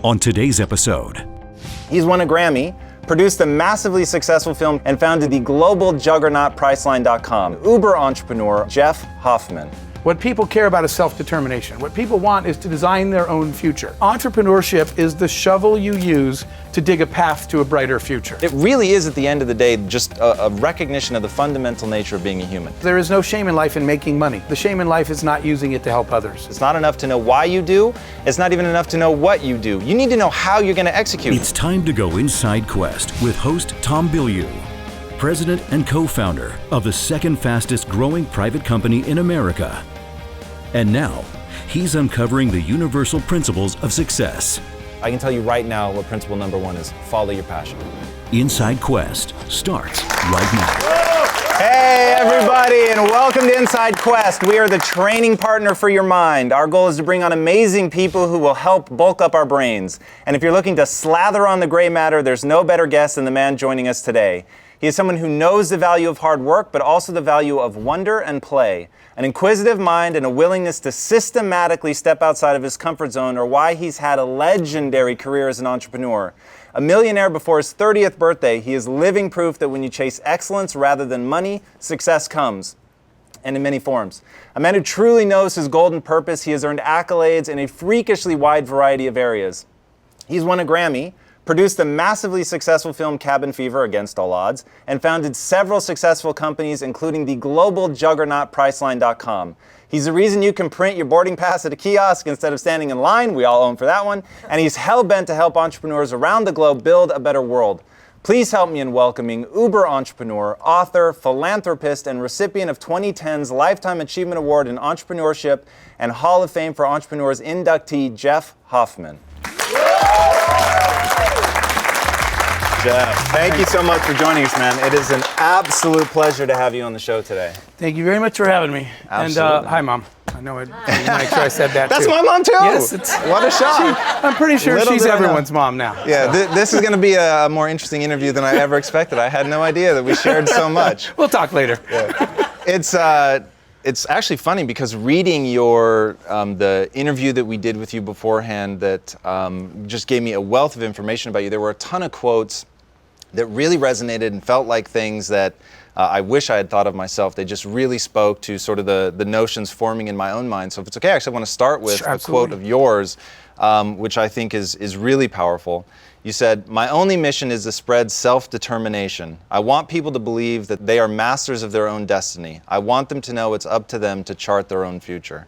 on today's episode. He's won a Grammy, produced a massively successful film, and founded the global juggernaut Priceline.com. Uber entrepreneur Jeff Hoffman. What people care about is self-determination. What people want is to design their own future. Entrepreneurship is the shovel you use to dig a path to a brighter future. It really is, at the end of the day, just a recognition of the fundamental nature of being a human. There is no shame in life in making money. The shame in life is not using it to help others. It's not enough to know why you do. It's not even enough to know what you do. You need to know how you're going to execute. It's time to go inside Quest with host Tom Bilyeu, president and co-founder of the second fastest growing private company in America. And now, he's uncovering the universal principles of success. I can tell you right now what principle number one is: follow your passion. Inside Quest starts right now. Hey everybody, and welcome to Inside Quest. We are the training partner for your mind. Our goal is to bring on amazing people who will help bulk up our brains. And if you're looking to slather on the gray matter, there's no better guest than the man joining us today. He is someone who knows the value of hard work, but also the value of wonder and play. An inquisitive mind and a willingness to systematically step outside of his comfort zone are why he's had a legendary career as an entrepreneur. A millionaire before his 30th birthday, he is living proof that when you chase excellence rather than money, success comes, and in many forms. A man who truly knows his golden purpose, he has earned accolades in a freakishly wide variety of areas. He's won a Grammy, produced the massively successful film Cabin Fever, against all odds, and founded several successful companies, including the global juggernaut Priceline.com. He's the reason you can print your boarding pass at a kiosk instead of standing in line. We all owe him for that one. And he's hell-bent to help entrepreneurs around the globe build a better world. Please help me in welcoming Uber entrepreneur, author, philanthropist, and recipient of 2010's Lifetime Achievement Award in Entrepreneurship and Hall of Fame for Entrepreneurs inductee, Jeff Hoffman. Jeff, thank you so much for joining us, man. It is an absolute pleasure to have you on the show today. Thank you very much for having me. Absolutely. And hi, Mom. I know I'd make sure I said that That's too. my mom too. Yes, what a shock. I'm pretty sure Little she's did I know. everyone's mom now. Yeah, this is going to be a more interesting interview than I ever expected. I had no idea that we shared so much. We'll talk later. Yeah. It's actually funny because reading the interview that we did with you beforehand that just gave me a wealth of information about you. There were a ton of quotes that really resonated and felt like things that I wish I had thought of myself. They just really spoke to sort of the notions forming in my own mind. So if it's okay, I actually want to start with a quote of yours, which I think is really powerful. You said, "My only mission is to spread self-determination. I want people to believe that they are masters of their own destiny. I want them to know it's up to them to chart their own future."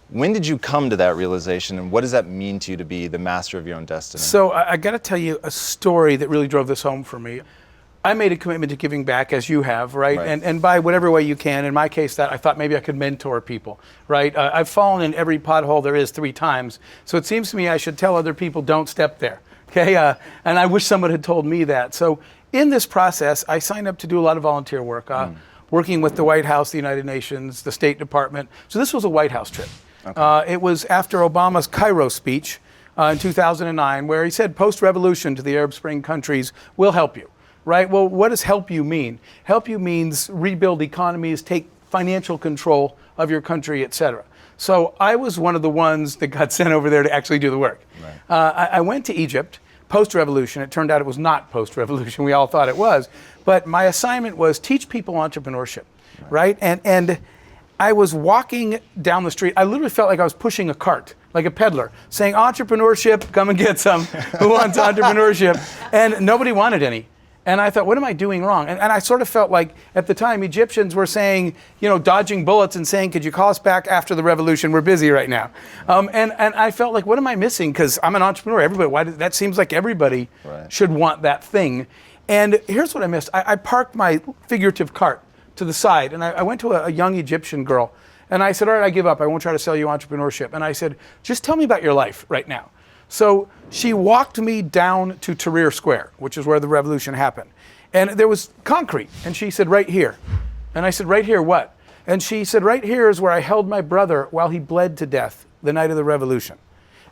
When did you come to that realization, and what does that mean to you to be the master of your own destiny? So I got to tell you a story that really drove this home for me. I made a commitment to giving back, as you have, right? And by whatever way you can. In my case, that I thought maybe I could mentor people, right? I've fallen in every pothole there is 3 times, so it seems to me I should tell other people, don't step there, okay? And I wish someone had told me that. So in this process, I signed up to do a lot of volunteer work, working with the White House, the United Nations, the State Department. So this was a White House trip. Okay. It was after Obama's Cairo speech in 2009, where he said post-revolution to the Arab Spring countries will help you, right? Well, what does help you mean? Help you means rebuild economies, take financial control of your country, etc. So I was one of the ones that got sent over there to actually do the work. Right. I went to Egypt post-revolution. It turned out it was not post-revolution. We all thought it was. But my assignment was teach people entrepreneurship, right? And I was walking down the street. I literally felt like I was pushing a cart, like a peddler, saying, entrepreneurship, come and get some. Who wants entrepreneurship? And nobody wanted any. And I thought, what am I doing wrong? And I sort of felt like, at the time, Egyptians were saying, dodging bullets and saying, could you call us back after the revolution? We're busy right now. And I felt like, what am I missing? Because I'm an entrepreneur. That seems like everybody should want that thing. And here's what I missed. I parked my figurative cart to the side, and I went to a young Egyptian girl, and I said, all right, I give up. I won't try to sell you entrepreneurship. And I said, just tell me about your life right now. So she walked me down to Tahrir Square, which is where the revolution happened. And there was concrete, and she said, right here. And I said, right here what? And she said, right here is where I held my brother while he bled to death the night of the revolution.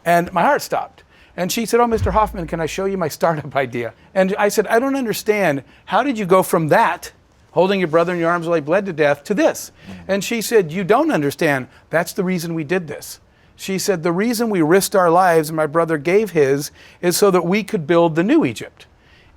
And my heart stopped. And she said, oh, Mr. Hoffman, can I show you my startup idea? And I said, I don't understand. How did you go from that, holding your brother in your arms while he bled to death, to this? And she said, you don't understand. That's the reason we did this. She said, the reason we risked our lives and my brother gave his is so that we could build the new Egypt.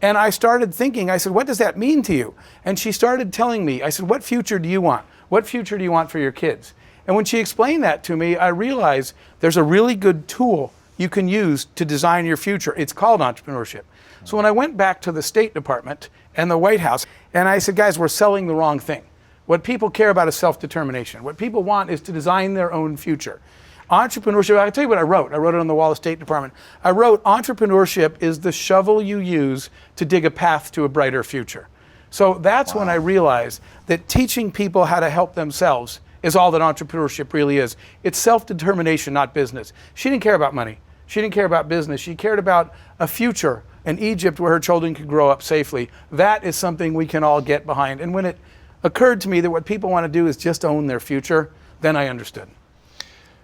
And I started thinking, I said, what does that mean to you? And she started telling me, I said, what future do you want? What future do you want for your kids? And when she explained that to me, I realized there's a really good tool you can use to design your future. It's called entrepreneurship. So when I went back to the State Department and the White House, and I said, guys, we're selling the wrong thing. What people care about is self-determination. What people want is to design their own future. Entrepreneurship, I'll tell you what I wrote. I wrote it on the wall of the State Department. I wrote, entrepreneurship is the shovel you use to dig a path to a brighter future. So that's when I realized that teaching people how to help themselves is all that entrepreneurship really is. It's self-determination, not business. She didn't care about money. She didn't care about business. She cared about a future, an Egypt where her children could grow up safely. That is something we can all get behind. And when it occurred to me that what people want to do is just own their future, then I understood.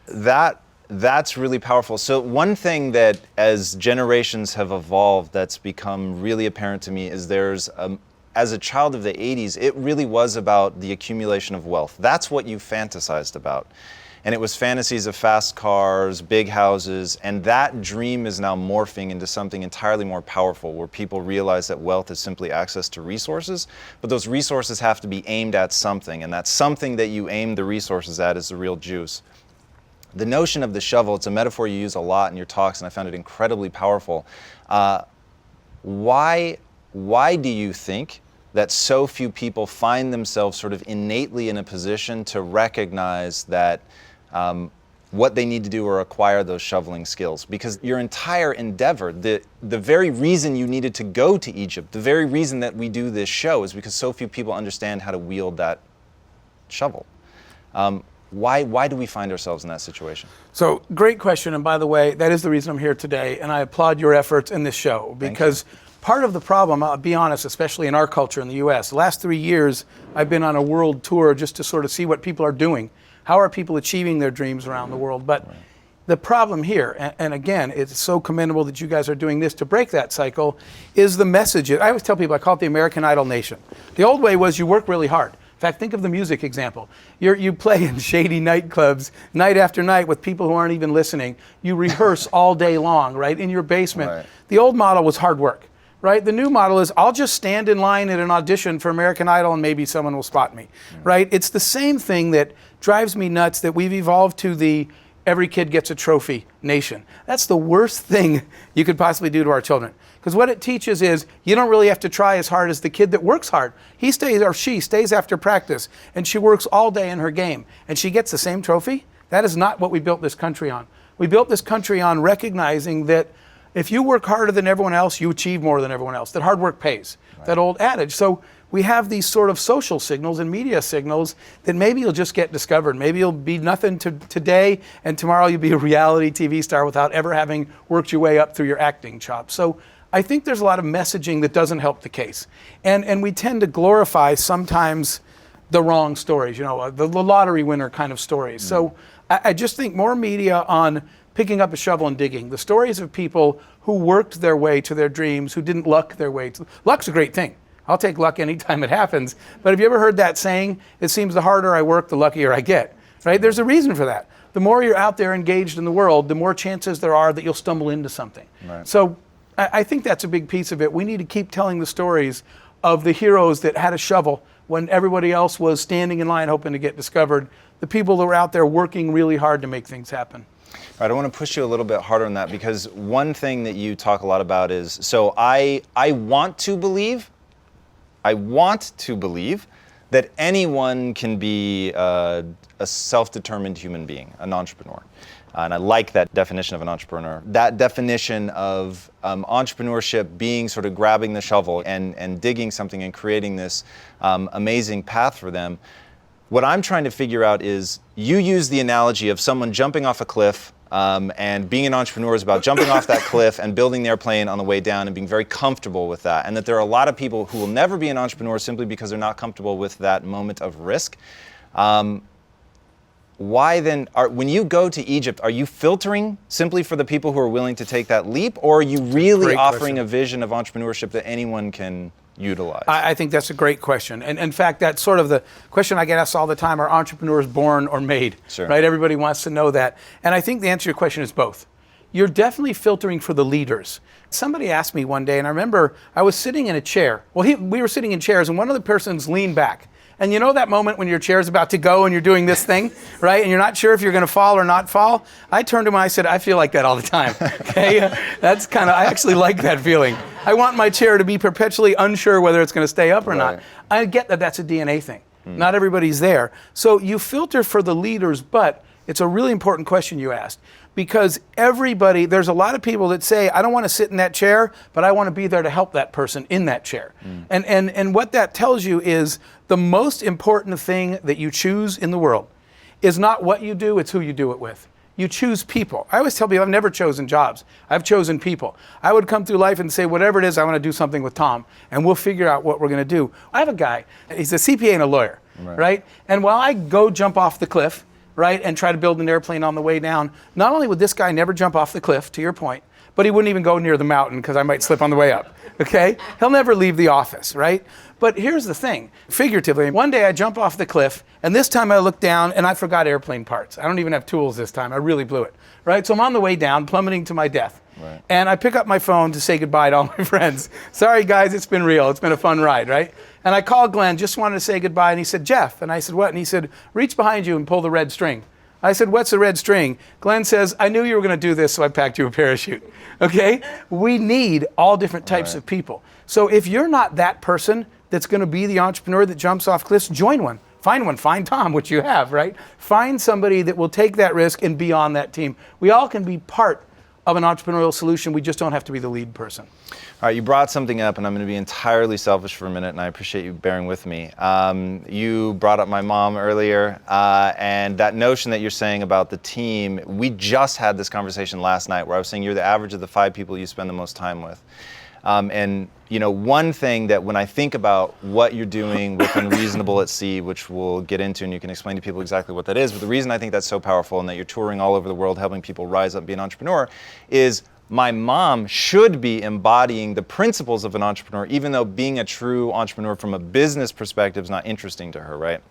That's really powerful. So one thing that as generations have evolved that's become really apparent to me is as a child of the 80s, it really was about the accumulation of wealth. That's what you fantasized about. And it was fantasies of fast cars, big houses, and that dream is now morphing into something entirely more powerful, where people realize that wealth is simply access to resources, but those resources have to be aimed at something, and that something that you aim the resources at is the real juice. The notion of the shovel, it's a metaphor you use a lot in your talks, and I found it incredibly powerful. Why do you think that so few people find themselves sort of innately in a position to recognize that what they need to do or acquire those shoveling skills? Because your entire endeavor, the very reason you needed to go to Egypt, the very reason that we do this show is because so few people understand how to wield that shovel. Why do we find ourselves in that situation? So, great question. And by the way, that is the reason I'm here today. And I applaud your efforts in this show, because part of the problem, I'll be honest, especially in our culture in the US, the last 3 years, I've been on a world tour just to sort of see what people are doing. How are people achieving their dreams around the world? But the problem here, and again, it's so commendable that you guys are doing this to break that cycle, is the message. I always tell people, I call it the American Idol nation. The old way was you work really hard. In fact, think of the music example. You play in shady nightclubs night after night with people who aren't even listening. You rehearse all day long, right, in your basement. Right. The old model was hard work, right? The new model is I'll just stand in line at an audition for American Idol and maybe someone will spot me, right? It's the same thing that drives me nuts that we've evolved to the every kid gets a trophy nation. That's the worst thing you could possibly do to our children. Because what it teaches is you don't really have to try as hard as the kid that works hard. He stays, or she stays after practice, and she works all day in her game, and she gets the same trophy. That is not what we built this country on. We built this country on recognizing that if you work harder than everyone else, you achieve more than everyone else. That hard work pays. Right. That old adage. So we have these sort of social signals and media signals that maybe you'll just get discovered. Maybe you'll be nothing today, and tomorrow you'll be a reality TV star without ever having worked your way up through your acting chops. So I think there's a lot of messaging that doesn't help the case. And we tend to glorify sometimes the wrong stories, the lottery winner kind of stories. So I just think more media on picking up a shovel and digging. The stories of people who worked their way to their dreams, who didn't luck their way to... Luck's a great thing. I'll take luck anytime it happens. But have you ever heard that saying, it seems the harder I work, the luckier I get, right? There's a reason for that. The more you're out there engaged in the world, the more chances there are that you'll stumble into something. Right. So I think that's a big piece of it. We need to keep telling the stories of the heroes that had a shovel when everybody else was standing in line hoping to get discovered, the people that were out there working really hard to make things happen. Right, I want to push you a little bit harder on that, because one thing that you talk a lot about is, so I want to believe that anyone can be a self-determined human being, an entrepreneur. And I like that definition of an entrepreneur. That definition of entrepreneurship being sort of grabbing the shovel and digging something and creating this amazing path for them. What I'm trying to figure out is, you use the analogy of someone jumping off a cliff, and being an entrepreneur is about jumping off that cliff and building the airplane on the way down and being very comfortable with that. And that there are a lot of people who will never be an entrepreneur simply because they're not comfortable with that moment of risk. Why then, when you go to Egypt, are you filtering simply for the people who are willing to take that leap, or are you really offering a vision of entrepreneurship that anyone can utilize? I think that's a great question. And in fact, that's sort of the question I get asked all the time: are entrepreneurs born or made? Sure. Right? Everybody wants to know that. And I think the answer to your question is both. You're definitely filtering for the leaders. Somebody asked me one day, and I remember I was sitting in a chair. Well, we were sitting in chairs, and one of the persons leaned back. And you know that moment when your chair's about to go and you're doing this thing, right? And you're not sure if you're going to fall or not fall? I turned to him and I said, I feel like that all the time. Okay? That's kind of, I actually like that feeling. I want my chair to be perpetually unsure whether it's going to stay up or not. I get that that's a DNA thing. Not everybody's there. So you filter for the leaders, but it's a really important question you asked. Because there's a lot of people that say, I don't want to sit in that chair, but I want to be there to help that person in that chair. And what that tells you is the most important thing that you choose in the world is not what you do, it's who you do it with. You choose people. I always tell people I've never chosen jobs. I've chosen people. I would come through life and say, whatever it is, I want to do something with Tom, and we'll figure out what we're going to do. I have a guy, he's a CPA and a lawyer, right? And while I go jump off the cliff, right, and try to build an airplane on the way down, not only would this guy never jump off the cliff, to your point, but he wouldn't even go near the mountain because I might slip on the way up, okay? He'll never leave the office, right? But here's the thing, figuratively, one day I jump off the cliff, and this time I look down and I forgot airplane parts. I don't even have tools this time, I really blew it, right? So I'm on the way down, plummeting to my death. Right. And I pick up my phone to say goodbye to all my friends. Sorry guys, it's been real, it's been a fun ride, right? And I called Glenn, just wanted to say goodbye, and he said, Jeff. And I said, what? And he said, reach behind you and pull the red string. I said, what's the red string? Glenn says, I knew you were going to do this, so I packed you a parachute. Okay? We need all different types of people. So if you're not that person that's going to be the entrepreneur that jumps off cliffs, join one. Find Tom, which you have, right? Find somebody that will take that risk and be on that team. We all can be part of an entrepreneurial solution. We just don't have to be the lead person. All right, you brought something up, and I'm going to be entirely selfish for a minute, and I appreciate you bearing with me. You brought up my mom earlier, and that notion that you're saying about the team, we just had this conversation last night where I was saying you're the average of the 5 people you spend the most time with. And you know, one thing that when I think about what you're doing with Unreasonable at Sea, which we'll get into and you can explain to people exactly what that is, but the reason I think that's so powerful and that you're touring all over the world helping people rise up and be an entrepreneur is my mom should be embodying the principles of an entrepreneur, even though being a true entrepreneur from a business perspective is not interesting to her, right?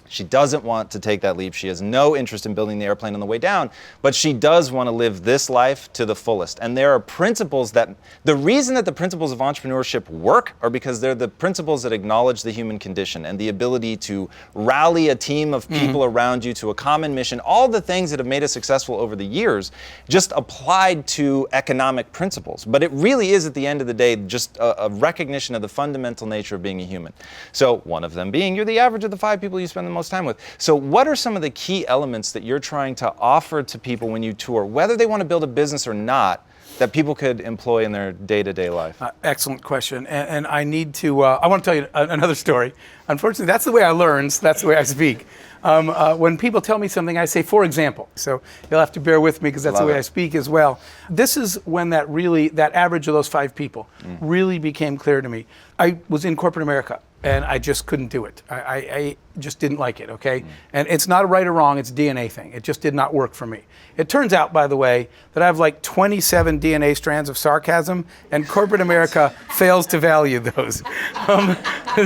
She doesn't want to take that leap. She has no interest in building the airplane on the way down, but she does want to live this life to the fullest. And there are principles that, the reason that the principles of entrepreneurship work are because they're the principles that acknowledge the human condition and the ability to rally a team of people around you to a common mission, all the things that have made us successful over the years, just applied to economic principles. But it really is, at the end of the day, just a recognition of the fundamental nature of being a human. So one of them being, you're the average of the 5 people you spend the most time with. So what are some of the key elements that you're trying to offer to people when you tour, whether they want to build a business or not, that people could employ in their day-to-day life? Excellent question. And I need to, I want to tell you another story. Unfortunately, that's the way I learn, so that's the way I speak. When people tell me something, I say, for example. So you'll have to bear with me because that's the way I speak as well. This is when that average of those 5 people really became clear to me. I was in corporate America and I just couldn't do it. I just didn't like it, okay? And it's not a right or wrong, it's a DNA thing. It just did not work for me. It turns out, by the way, that I have like 27 DNA strands of sarcasm, and corporate America fails to value those.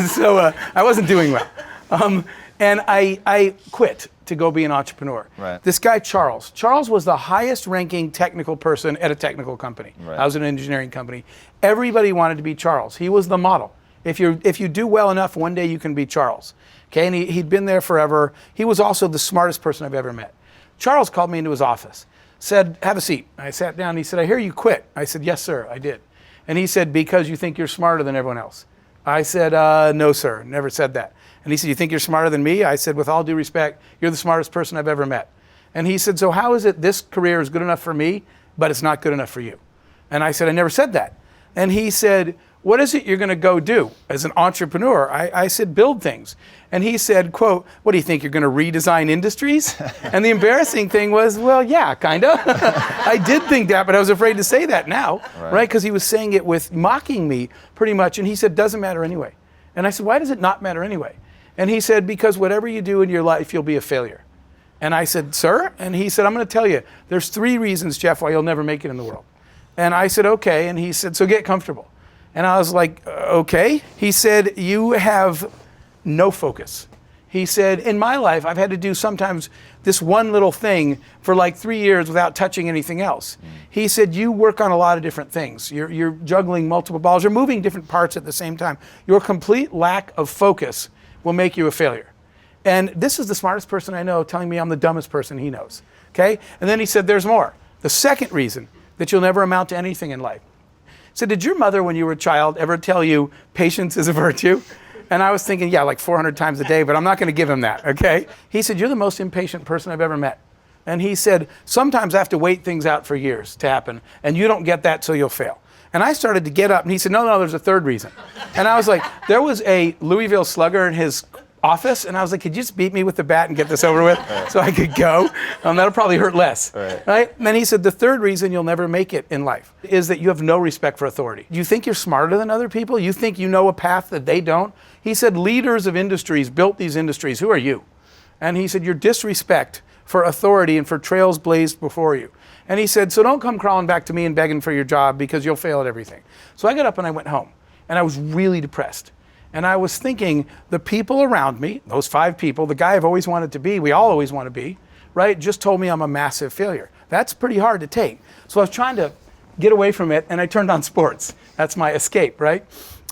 So I wasn't doing well. And I quit to go be an entrepreneur. Right. This guy, Charles was the highest ranking technical person at a technical company. Right. I was in an engineering company. Everybody wanted to be Charles. He was the model. If you do well enough, one day you can be Charles. Okay, and he'd been there forever. He was also the smartest person I've ever met. Charles called me into his office, said, have a seat. I sat down, and he said, I hear you quit. I said, yes, sir, I did. And he said, because you think you're smarter than everyone else. I said, no, sir, never said that. And he said, you think you're smarter than me? I said, with all due respect, you're the smartest person I've ever met. And he said, so how is it this career is good enough for me, but it's not good enough for you? And I said, I never said that. And he said, what is it you're going to go do as an entrepreneur? I said, build things. And he said, quote, what do you think, you're going to redesign industries? And the embarrassing thing was, well, yeah, kind of. I did think that, but I was afraid to say that now, right? Because he was saying it with mocking me pretty much. And he said, doesn't matter anyway. And I said, why does it not matter anyway? And he said, because whatever you do in your life, you'll be a failure. And I said, sir? And he said, I'm going to tell you, there's 3 reasons, Jeff, why you'll never make it in the world. And I said, okay. And he said, so get comfortable. And I was like, okay. He said, you have no focus. He said, in my life, I've had to do sometimes this one little thing for like 3 years without touching anything else. He said, you work on a lot of different things. You're juggling multiple balls. You're moving different parts at the same time. Your complete lack of focus will make you a failure. And this is the smartest person I know telling me I'm the dumbest person he knows. Okay? And then he said, there's more. The second reason that you'll never amount to anything in life. He said, did your mother, when you were a child, ever tell you patience is a virtue? And I was thinking, yeah, like 400 times a day, but I'm not going to give him that, okay? He said, you're the most impatient person I've ever met. And he said, sometimes I have to wait things out for years to happen, and you don't get that, so you'll fail. And I started to get up, and he said, no, there's a third reason. And I was like, there was a Louisville Slugger in his office, and I was like, could you just beat me with the bat and get this over with so I could go? That'll probably hurt less, right? And then he said, the third reason you'll never make it in life is that you have no respect for authority. You think you're smarter than other people? You think you know a path that they don't? He said, leaders of industries built these industries. Who are you? And he said, your disrespect for authority and for trails blazed before you. And he said, so don't come crawling back to me and begging for your job because you'll fail at everything. So I got up and I went home, and I was really depressed. And I was thinking, the people around me, those 5 people, the guy I've always wanted to be, we all always want to be, right, just told me I'm a massive failure. That's pretty hard to take. So I was trying to get away from it, and I turned on sports. That's my escape, right?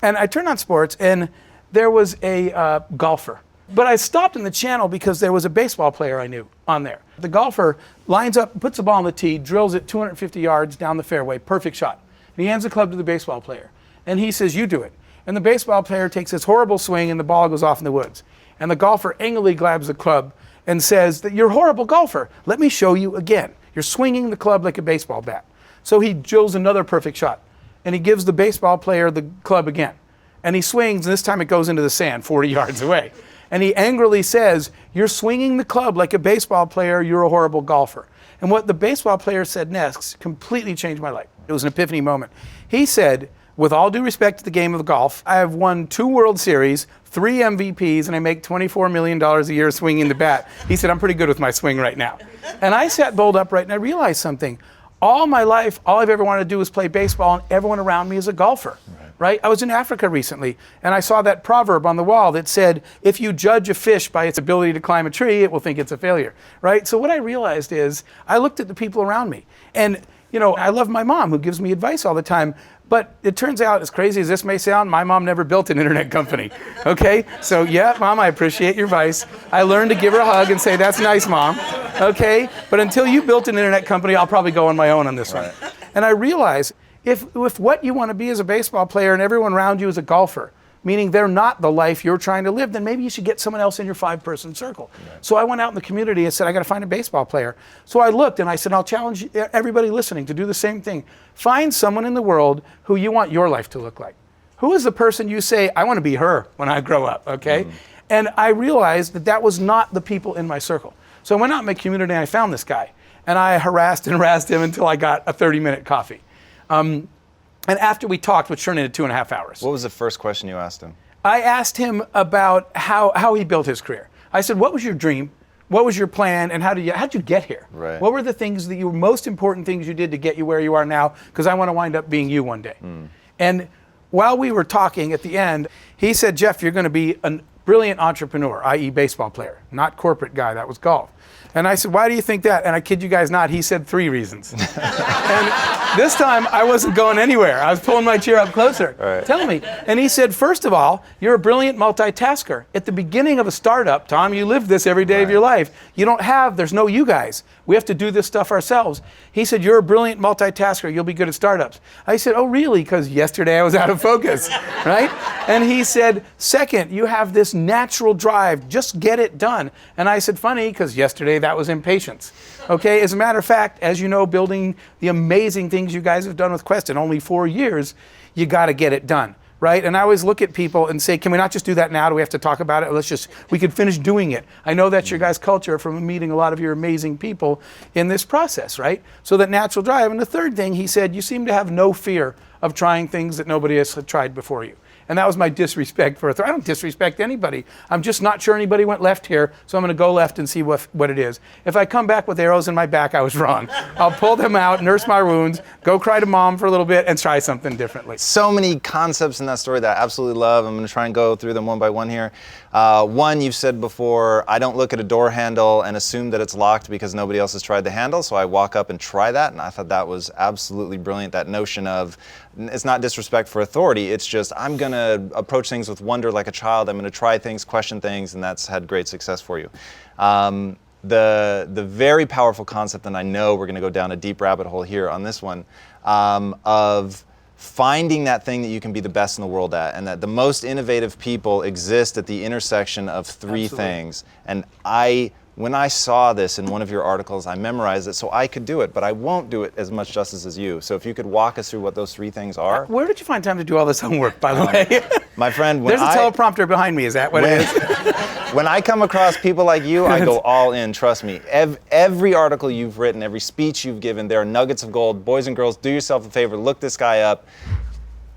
And I turned on sports, and there was a golfer. But I stopped in the channel because there was a baseball player I knew on there. The golfer lines up, puts the ball on the tee, drills it 250 yards down the fairway, perfect shot. And he hands the club to the baseball player. And he says, you do it. And the baseball player takes this horrible swing and the ball goes off in the woods. And the golfer angrily grabs the club and says that you're a horrible golfer. Let me show you again. You're swinging the club like a baseball bat. So he drills another perfect shot. And he gives the baseball player the club again. And he swings, and this time it goes into the sand 40 yards away. And he angrily says, you're swinging the club like a baseball player. You're a horrible golfer. And what the baseball player said next completely changed my life. It was an epiphany moment. He said, with all due respect to the game of golf, I have won 2 World Series, 3 MVPs, and I make $24 million a year swinging the bat. He said, I'm pretty good with my swing right now. And I sat bolt upright and I realized something. All my life, all I've ever wanted to do was play baseball, and everyone around me is a golfer, right? I was in Africa recently, and I saw that proverb on the wall that said, if you judge a fish by its ability to climb a tree, it will think it's a failure, right? So what I realized is, I looked at the people around me, and I love my mom, who gives me advice all the time. But it turns out, as crazy as this may sound, my mom never built an internet company, okay? So yeah, Mom, I appreciate your advice. I learned to give her a hug and say, that's nice, Mom, okay? But until you built an internet company, I'll probably go on my own on this one. And I realized, if what you want to be as a baseball player and everyone around you is a golfer, meaning they're not the life you're trying to live, then maybe you should get someone else in your 5-person circle. So I went out in the community and said, I got to find a baseball player. So I looked and I said, I'll challenge everybody listening to do the same thing. Find someone in the world who you want your life to look like. Who is the person you say, I want to be her when I grow up, okay? And I realized that that was not the people in my circle. So I went out in my community and I found this guy. And I harassed and harassed him until I got a 30-minute coffee. And after we talked, which turned into 2.5 hours. What was the first question you asked him? I asked him about how he built his career. I said, what was your dream? What was your plan? And how'd you get here? Right. What were the things that you most important things you did to get you where you are now? Because I want to wind up being you one day. And while we were talking at the end, he said, Jeff, you're going to be a brilliant entrepreneur, i.e. baseball player, not corporate guy. That was golf. And I said, why do you think that? And I kid you guys not, he said 3 reasons. And this time I wasn't going anywhere. I was pulling my chair up closer. Right. Tell me. And he said, first of all, you're a brilliant multitasker. At the beginning of a startup, Tom, you live this every day of your life. There's no you guys. We have to do this stuff ourselves. He said, you're a brilliant multitasker. You'll be good at startups. I said, oh, really? Because yesterday I was out of focus, right? And he said, second, you have this natural drive. Just get it done. And I said, funny, because yesterday that was impatience. Okay, as a matter of fact, as you know, building the amazing things you guys have done with Quest in only 4 years, you got to get it done, right? And I always look at people and say, can we not just do that now? Do we have to talk about it? We could finish doing it. I know that's your guys' culture from meeting a lot of your amazing people in this process, right? So that natural drive. And the third thing, he said, you seem to have no fear of trying things that nobody else had tried before you. And that was my disrespect for authority. I don't disrespect anybody. I'm just not sure anybody went left here, so I'm going to go left and see what it is. If I come back with arrows in my back, I was wrong. I'll pull them out, nurse my wounds, go cry to mom for a little bit, and try something differently. So many concepts in that story that I absolutely love. I'm going to try and go through them one by one here. One, you've said before, I don't look at a door handle and assume that it's locked because nobody else has tried the handle, so I walk up and try that, and I thought that was absolutely brilliant, that notion of it's not disrespect for authority, it's just I'm going to approach things with wonder like a child, I'm going to try things, question things, and that's had great success for you. The very powerful concept, and I know we're going to go down a deep rabbit hole here on this one, of finding that thing that you can be the best in the world at, and that the most innovative people exist at the intersection of three Absolutely. things. And when I saw this in one of your articles, I memorized it so I could do it, but I won't do it as much justice as you. So if you could walk us through what those three things are. Where did you find time to do all this homework, by the way? My friend, There's a teleprompter behind me, is that what it is? When I come across people like you, I go all in, trust me. Every article you've written, every speech you've given, there are nuggets of gold. Boys and girls, do yourself a favor, look this guy up.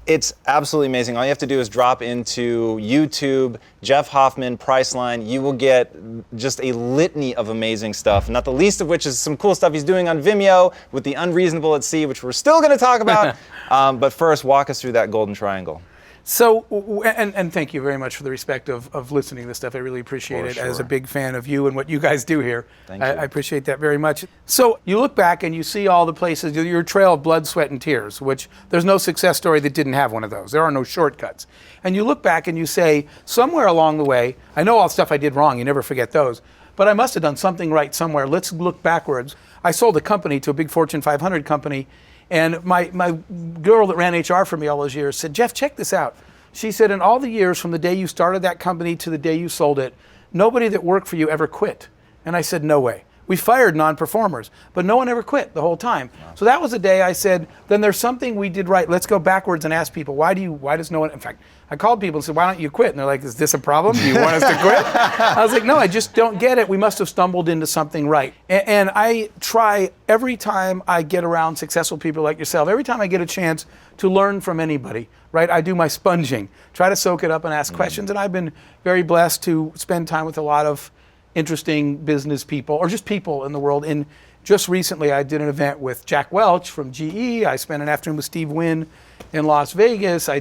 It's absolutely amazing. All you have to do is drop into YouTube, Jeff Hoffman, Priceline. You will get just a litany of amazing stuff, not the least of which is some cool stuff he's doing on Vimeo with the Unreasonable at Sea, which we're still going to talk about. But first, walk us through that golden triangle. So, and thank you very much for the respect of listening to this stuff. I really appreciate it. Sure. As a big fan of you and what you guys do here. Thank you. I appreciate that very much. So you look back and you see all the places, your trail of blood, sweat, and tears, which there's no success story that didn't have one of those. There are no shortcuts. And you look back and you say, somewhere along the way, I know all the stuff I did wrong, you never forget those, but I must have done something right somewhere. Let's look backwards. I sold a company to a big Fortune 500 company, and my girl that ran HR for me all those years said, Jeff, check this out. She said, in all the years from the day you started that company to the day you sold it, nobody that worked for you ever quit. And I said, no way. We fired non-performers, but no one ever quit the whole time. Wow. So that was the day I said, then there's something we did right. Let's go backwards and ask people, why does no one, in fact, I called people and said, why don't you quit? And they're like, is this a problem? Do you want us to quit? I was like, no, I just don't get it. We must have stumbled into something right. And I try every time I get around successful people like yourself, every time I get a chance to learn from anybody, right? I do my sponging, try to soak it up and ask questions. And I've been very blessed to spend time with a lot of interesting business people, or just people in the world. And just recently, I did an event with Jack Welch from GE. I spent an afternoon with Steve Wynn in Las Vegas. I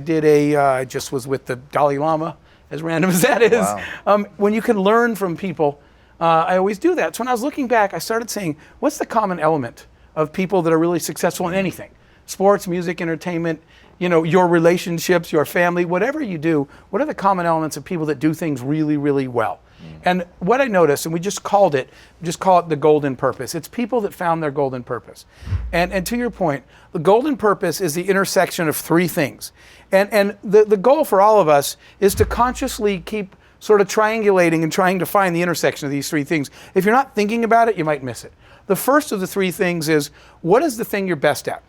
just was with the Dalai Lama, as random as that is. Wow. When you can learn from people, I always do that. So when I was looking back, I started saying, what's the common element of people that are really successful in anything? Sports, music, entertainment, your relationships, your family, whatever you do, what are the common elements of people that do things really, really well? And what I noticed, and we just call it the golden purpose. It's people that found their golden purpose. And to your point, the golden purpose is the intersection of three things. And the goal for all of us is to consciously keep sort of triangulating and trying to find the intersection of these three things. If you're not thinking about it, you might miss it. The first of the three things is, what is the thing you're best at?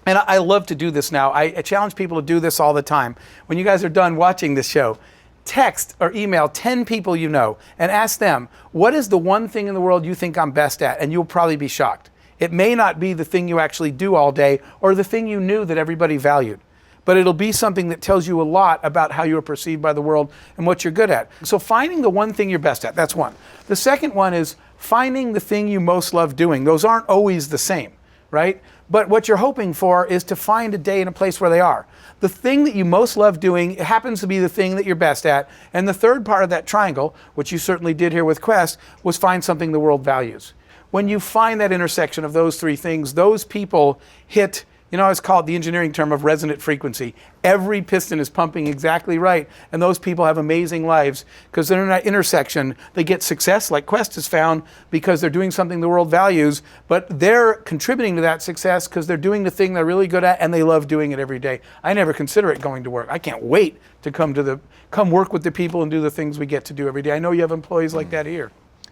And I love to do this now. I challenge people to do this all the time. When you guys are done watching this show, text or email 10 people you know and ask them, what is the one thing in the world you think I'm best at? And you'll probably be shocked. It may not be the thing you actually do all day or the thing you knew that everybody valued, but it'll be something that tells you a lot about how you're perceived by the world and what you're good at. So finding the one thing you're best at, that's one. The second one is finding the thing you most love doing. Those aren't always the same, right? But what you're hoping for is to find a day and a place where they are. The thing that you most love doing happens to be the thing that you're best at. And the third part of that triangle, which you certainly did here with Quest, was find something the world values. When you find that intersection of those three things, those people hit, it's called the engineering term of resonant frequency. Every piston is pumping exactly right. And those people have amazing lives because they're in that intersection. They get success, like Quest has found, because they're doing something the world values, but they're contributing to that success because they're doing the thing they're really good at and they love doing it every day. I never consider it going to work. I can't wait to come work with the people and do the things we get to do every day. I know you have employees like that here.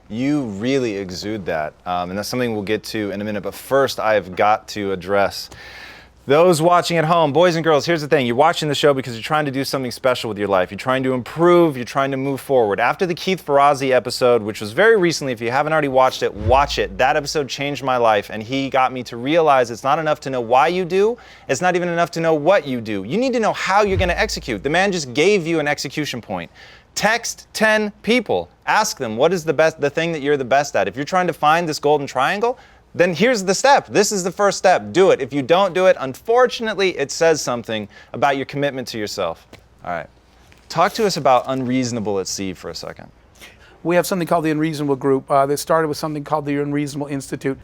You really exude that, and that's something we'll get to in a minute. But first, I've got to address Those watching at home, boys and girls, here's the thing. You're watching the show because you're trying to do something special with your life. You're trying to improve. You're trying to move forward. After the Keith Ferrazzi episode, which was very recently, if you haven't already watched it, watch it. That episode changed my life, and he got me to realize it's not enough to know why you do. It's not even enough to know what you do. You need to know how you're going to execute. The man just gave you an execution point. Text 10 people. Ask them, what is the thing that you're the best at? If you're trying to find this golden triangle, then here's the step. This is the first step. Do it. If you don't do it, unfortunately, it says something about your commitment to yourself. All right. Talk to us about Unreasonable at Sea for a second. We have something called the Unreasonable Group that started with something called the Unreasonable Institute.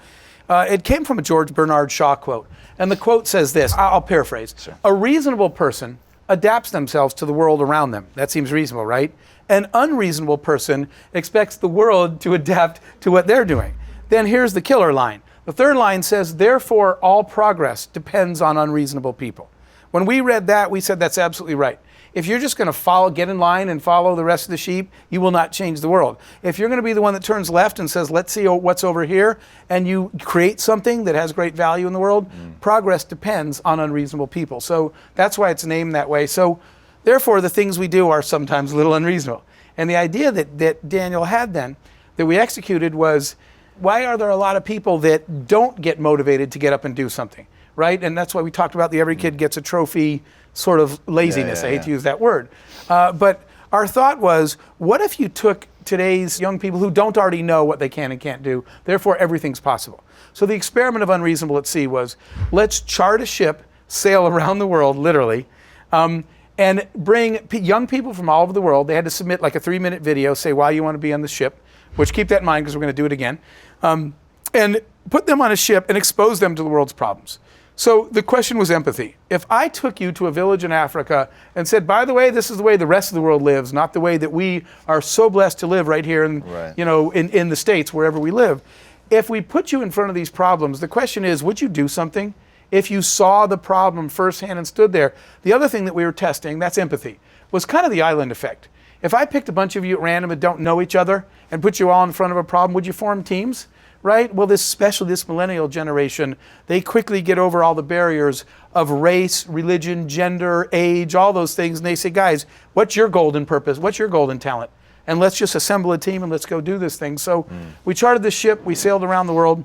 It came from a George Bernard Shaw quote. And the quote says this, I'll paraphrase. Sure. A reasonable person adapts themselves to the world around them. That seems reasonable, right? An unreasonable person expects the world to adapt to what they're doing. Then here's the killer line. The third line says, therefore, all progress depends on unreasonable people. When we read that, we said that's absolutely right. If you're just going to get in line and follow the rest of the sheep, you will not change the world. If you're going to be the one that turns left and says, let's see what's over here, and you create something that has great value in the world, progress depends on unreasonable people. So that's why it's named that way. So therefore, the things we do are sometimes a little unreasonable. And the idea that Daniel had then, that we executed was, why are there a lot of people that don't get motivated to get up and do something, right? And that's why we talked about the every kid gets a trophy sort of laziness. I hate to use that word. But our thought was, what if you took today's young people who don't already know what they can and can't do, therefore everything's possible. So the experiment of Unreasonable at Sea was, let's chart a ship, sail around the world, literally, and bring young people from all over the world. They had to submit like a 3-minute video, say why you want to be on the ship, which keep that in mind because we're going to do it again, and put them on a ship and expose them to the world's problems. So the question was empathy. If I took you to a village in Africa and said, by the way, this is the way the rest of the world lives, not the way that we are so blessed to live right here in, in the States, wherever we live. If we put you in front of these problems, the question is, would you do something? If you saw the problem firsthand and stood there. The other thing that we were testing, that's empathy, was kind of the island effect. If I picked a bunch of you at random that don't know each other and put you all in front of a problem, would you form teams? Right? Well, this millennial generation, they quickly get over all the barriers of race, religion, gender, age, all those things. And they say, guys, what's your golden purpose? What's your golden talent? And let's just assemble a team and let's go do this thing. So we chartered this ship. We sailed around the world.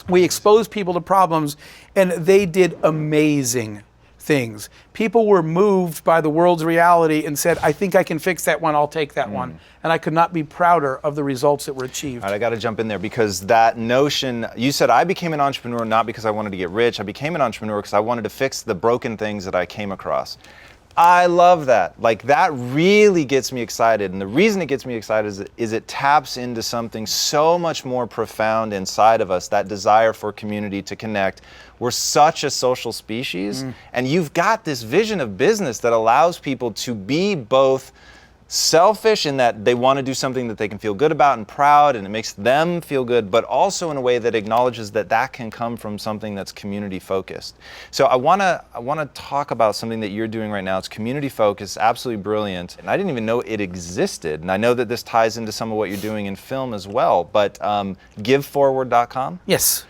We exposed people to problems, and they did amazing things. People were moved by the world's reality and said, I think I can fix that one, I'll take that one. And I could not be prouder of the results that were achieved. All right, I got to jump in there because that notion, you said I became an entrepreneur not because I wanted to get rich. I became an entrepreneur because I wanted to fix the broken things that I came across. I love that. Like, that really gets me excited. And the reason it gets me excited is it taps into something so much more profound inside of us, that desire for community, to connect. We're such a social species. And you've got this vision of business that allows people to be both selfish in that they want to do something that they can feel good about and proud, and it makes them feel good, but also in a way that acknowledges that that can come from something that's community focused. So I want to talk about something that you're doing right now. It's community focused, absolutely brilliant, and I didn't even know it existed. And I know that this ties into some of what you're doing in film as well. But giveforward.com. Yes.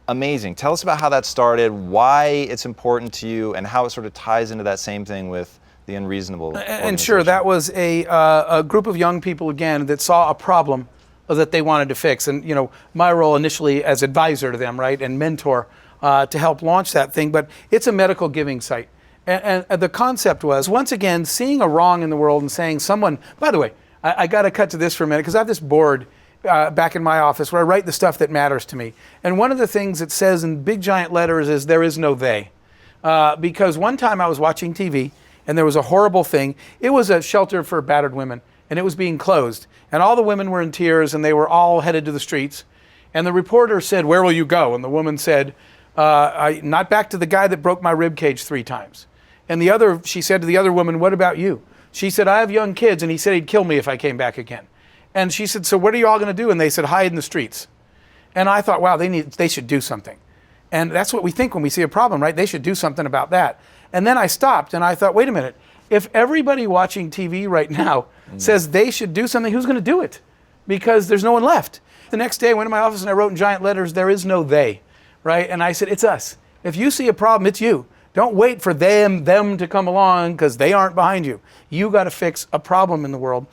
Amazing. Tell us about how that started, why it's important to you, and how it sort of ties into that same thing with the Unreasonable. And sure, that was a group of young people, again, that saw a problem that they wanted to fix. And, you know, my role initially as advisor to them, right, and mentor to help launch that thing. But it's a medical giving site. And the concept was, once again, seeing a wrong in the world and saying someone, by the way, I got to cut to this for a minute, because I have this board back in my office where I write the stuff that matters to me. And one of the things it says in big giant letters is, there is no they. Because one time I was watching TV, and there was a horrible thing. It was a shelter for battered women, and it was being closed. And all the women were in tears, and they were all headed to the streets. And the reporter said, where will you go? And the woman said, not back to the guy that broke my rib cage 3 times. And she said to the other woman, what about you? She said, I have young kids, and he said he'd kill me if I came back again. And she said, so what are you all going to do? And they said, hide in the streets. And I thought, wow, they should do something. And that's what we think when we see a problem, right? They should do something about that. And then I stopped and I thought, wait a minute, if everybody watching TV right now says they should do something, who's going to do it? Because there's no one left. The next day I went to my office and I wrote in giant letters, there is no they, right? And I said, it's us. If you see a problem, it's you. Don't wait for them to come along because they aren't behind you. You got to fix a problem in the world.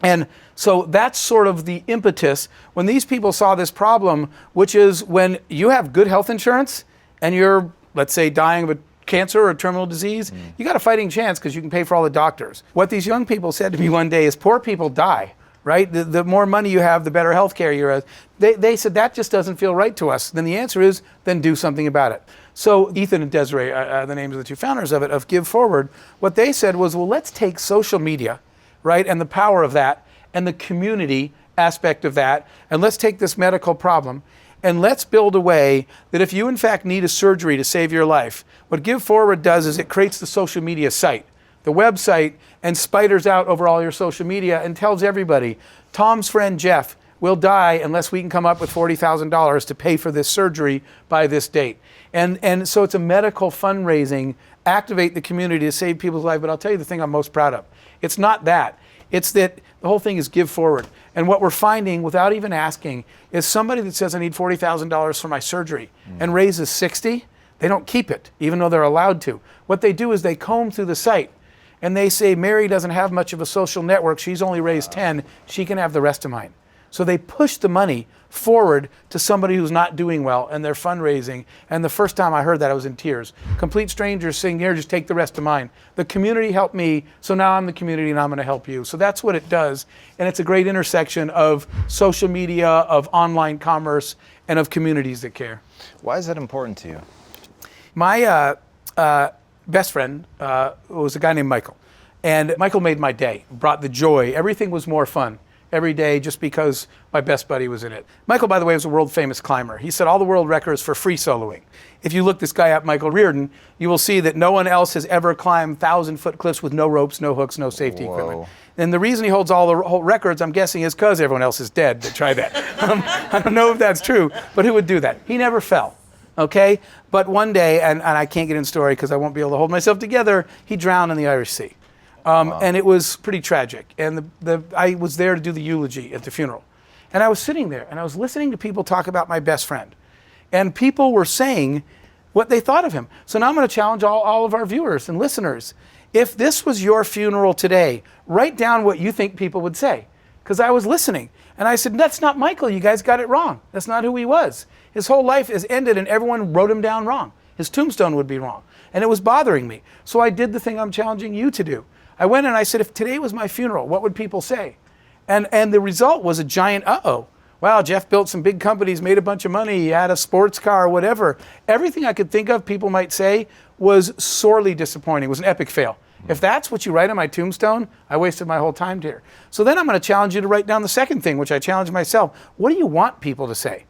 And so that's sort of the impetus when these people saw this problem, which is when you have good health insurance and you're, let's say, dying of a cancer or a terminal disease, you got a fighting chance because you can pay for all the doctors. What these young people said to me one day is poor people die, right? The more money you have, the better health care you have. They said that just doesn't feel right to us. Then the answer is, then do something about it. So Ethan and Desiree, the names of the two founders of Give Forward, what they said was, well, let's take social media, right, and the power of that, and the community aspect of that, and let's take this medical problem, and let's build a way that if you in fact need a surgery to save your life, what Give Forward does is it creates the social media site, the website, and spiders out over all your social media and tells everybody, Tom's friend Jeff will die unless we can come up with $40,000 to pay for this surgery by this date. And so it's a medical fundraising, activate the community to save people's lives. But I'll tell you the thing I'm most proud of. It's not that. It's that the whole thing is Give Forward. And what we're finding without even asking is somebody that says I need $40,000 for my surgery and raises 60, they don't keep it, even though they're allowed to. What they do is they comb through the site and they say, Mary doesn't have much of a social network. She's only raised 10. She can have the rest of mine. So they push the money forward to somebody who's not doing well and they're fundraising. And the first time I heard that, I was in tears. Complete strangers saying, here, just take the rest of mine. The community helped me, so now I'm the community and I'm going to help you. So that's what it does. And it's a great intersection of social media, of online commerce, and of communities that care. Why is that important to you? My best friend was a guy named Michael. And Michael made my day, brought the joy. Everything was more fun every day just because my best buddy was in it. Michael, by the way, was a world famous climber. He set all the world records for free soloing. If you look this guy up, Michael Reardon, you will see that no one else has ever climbed 1,000-foot cliffs with no ropes, no hooks, no safety equipment. And the reason he holds all the whole records, I'm guessing, is because everyone else is dead that tried that. I don't know if that's true, but who would do that? He never fell. Okay? But one day, and I can't get in the story because I won't be able to hold myself together, he drowned in the Irish Sea. And it was pretty tragic. And I was there to do the eulogy at the funeral. And I was sitting there and I was listening to people talk about my best friend. And people were saying what they thought of him. So now I'm going to challenge all of our viewers and listeners. If this was your funeral today, write down what you think people would say. Because I was listening. And I said, that's not Michael. You guys got it wrong. That's not who he was. His whole life is ended and everyone wrote him down wrong. His tombstone would be wrong. And it was bothering me. So I did the thing I'm challenging you to do. I went and I said, if today was my funeral, what would people say? And the result was a giant uh-oh. Wow, Jeff built some big companies, made a bunch of money, he had a sports car, whatever. Everything I could think of people might say was sorely disappointing, was an epic fail. If that's what you write on my tombstone, I wasted my whole time here. So then I'm going to challenge you to write down the second thing, which I challenged myself. What do you want people to say?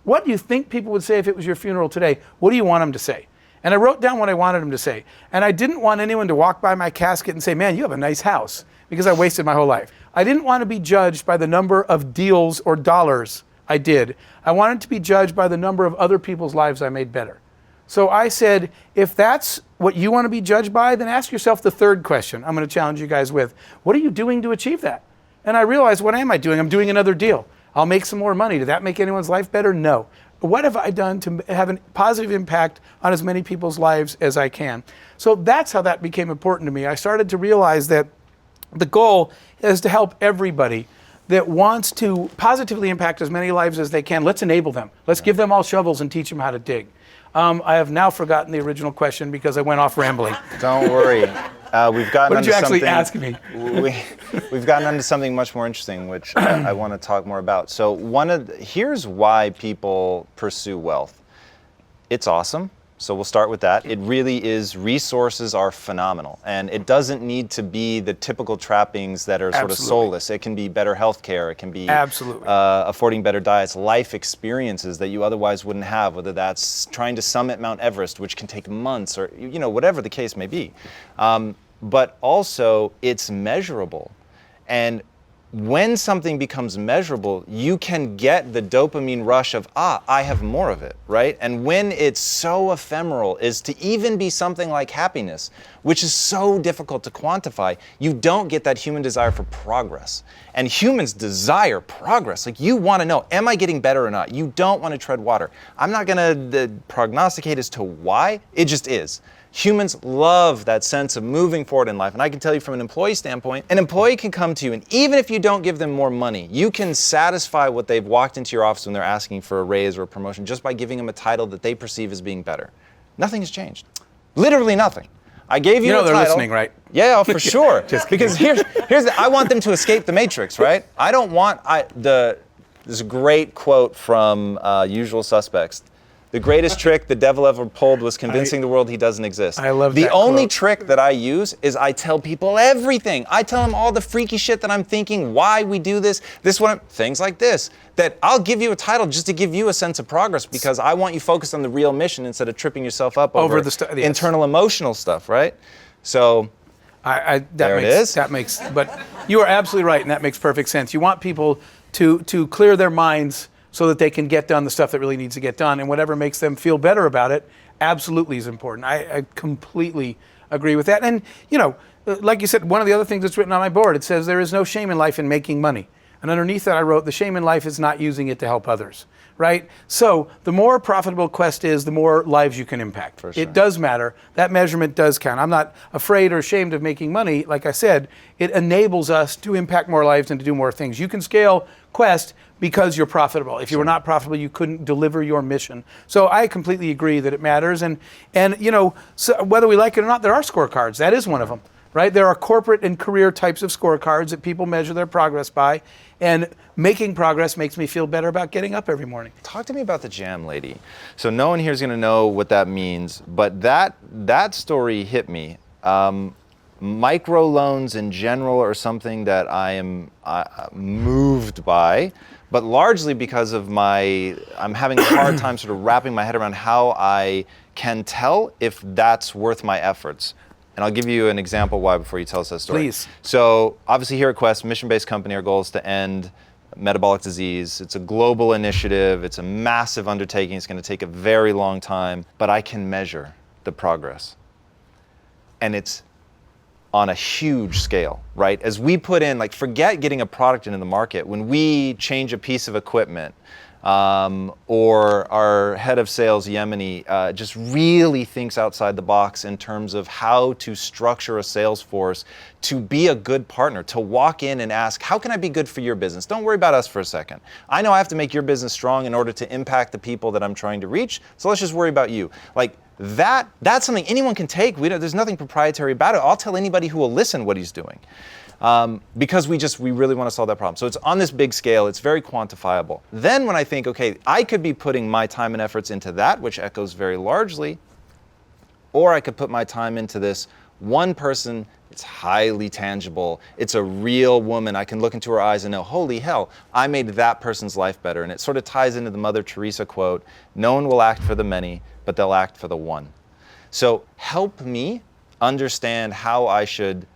What do you think people would say if it was your funeral today? What do you want them to say? And I wrote down what I wanted them to say. And I didn't want anyone to walk by my casket and say, man, you have a nice house, because I wasted my whole life. I didn't want to be judged by the number of deals or dollars I did. I wanted to be judged by the number of other people's lives I made better. So I said, if that's what you want to be judged by, then ask yourself the third question I'm going to challenge you guys with. What are you doing to achieve that? And I realized, what am I doing? I'm doing another deal. I'll make some more money. Did that make anyone's life better? No. What have I done to have a positive impact on as many people's lives as I can? So that's how that became important to me. I started to realize that the goal is to help everybody that wants to positively impact as many lives as they can. Let's enable them. Let's give them all shovels and teach them how to dig. I have now forgotten the original question because I went off rambling. Don't worry. We've gotten what did you actually ask me? We've gotten into something much more interesting, which I want to talk more about. So here's why people pursue wealth. It's awesome. So we'll start with that. It really is, resources are phenomenal. And it doesn't need to be the typical trappings that are sort of soulless. It can be better healthcare. It can be affording better diets, life experiences that you otherwise wouldn't have, whether that's trying to summit Mount Everest, which can take months, or whatever the case may be. But also, it's measurable. And when something becomes measurable, you can get the dopamine rush of, I have more of it, right? And when it's so ephemeral is to even be something like happiness, which is so difficult to quantify, you don't get that human desire for progress. And humans desire progress. Like, you want to know, am I getting better or not? You don't want to tread water. I'm not going to prognosticate as to why, it just is. Humans love that sense of moving forward in life. And I can tell you from an employee standpoint, an employee can come to you, and even if you don't give them more money, you can satisfy what they've walked into your office when they're asking for a raise or a promotion just by giving them a title that they perceive as being better. Nothing has changed. Literally nothing. I gave you a title. They're listening, right? Yeah, for sure. Because I want them to escape the matrix, right? I don't want, there's a great quote from Usual Suspects. The greatest trick the devil ever pulled was convincing the world he doesn't exist. I love that. The only quote. trick that I use is I tell people everything. I tell them all the freaky shit that I'm thinking, why we do this one, things like this. That I'll give you a title just to give you a sense of progress because I want you focused on the real mission instead of tripping yourself up over the internal emotional stuff, right? So but you are absolutely right, and that makes perfect sense. You want people to clear their minds so that they can get done the stuff that really needs to get done, and whatever makes them feel better about it absolutely is important. I completely agree with that. And, like you said, one of the other things that's written on my board, it says there is no shame in life in making money. And underneath that I wrote, the shame in life is not using it to help others, right? So the more profitable Quest is, the more lives you can impact. For sure. It does matter. That measurement does count. I'm not afraid or ashamed of making money. Like I said, it enables us to impact more lives and to do more things. You can scale Quest because you're profitable. If you were not profitable, you couldn't deliver your mission. So I completely agree that it matters. And so whether we like it or not, there are scorecards. That is one of them, right? There are corporate and career types of scorecards that people measure their progress by. And making progress makes me feel better about getting up every morning. Talk to me about the jam lady. So no one here is going to know what that means, but that story hit me. Micro loans in general are something that I am moved by, but largely because of I'm having a hard time sort of wrapping my head around how I can tell if that's worth my efforts. And I'll give you an example why before you tell us that story. Please. So obviously here at Quest, mission-based company, our goal is to end metabolic disease. It's a global initiative. It's a massive undertaking. It's going to take a very long time, but I can measure the progress. And it's on a huge scale, right? As we put in, forget getting a product into the market. When we change a piece of equipment, or our head of sales, Yemeni, just really thinks outside the box in terms of how to structure a sales force to be a good partner, to walk in and ask, how can I be good for your business? Don't worry about us for a second. I know I have to make your business strong in order to impact the people that I'm trying to reach, so let's just worry about you. That's something anyone can take. There's nothing proprietary about it. I'll tell anybody who will listen what he's doing. Because we really want to solve that problem. So it's on this big scale, it's very quantifiable. Then when I think, okay, I could be putting my time and efforts into that, which echoes very largely, or I could put my time into this one person, it's highly tangible, it's a real woman, I can look into her eyes and know, holy hell, I made that person's life better. And it sort of ties into the Mother Teresa quote, no one will act for the many, but they'll act for the one. So help me understand how I should